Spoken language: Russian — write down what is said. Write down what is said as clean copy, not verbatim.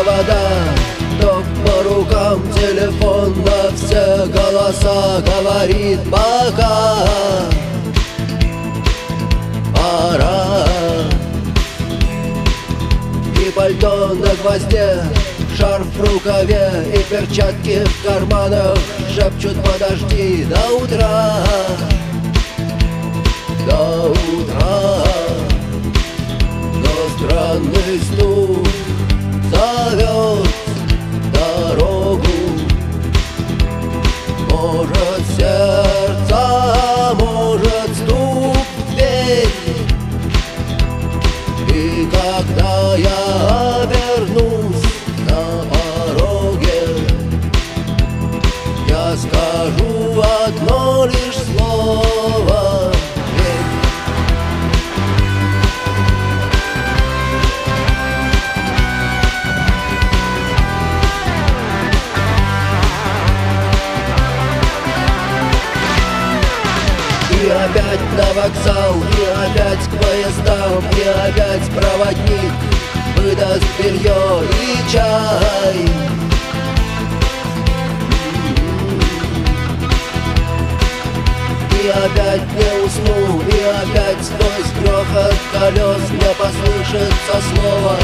провода, ток по рукам, телефон на все голоса говорит пока. Пора. И пальто на гвозде, шарф в рукаве и перчатки в карманах шепчут: подожди до утра, до утра. Но странный стук зовет дорогу. Может, сердце, может, стук в дверь. И когда я обернусь на пороге, я скажу одно лишь слово: и опять на вокзал, и опять к поездам, и опять проводник выдаст белье и чай. И опять не усну, и опять сквозь грохот колес мне послышится слово: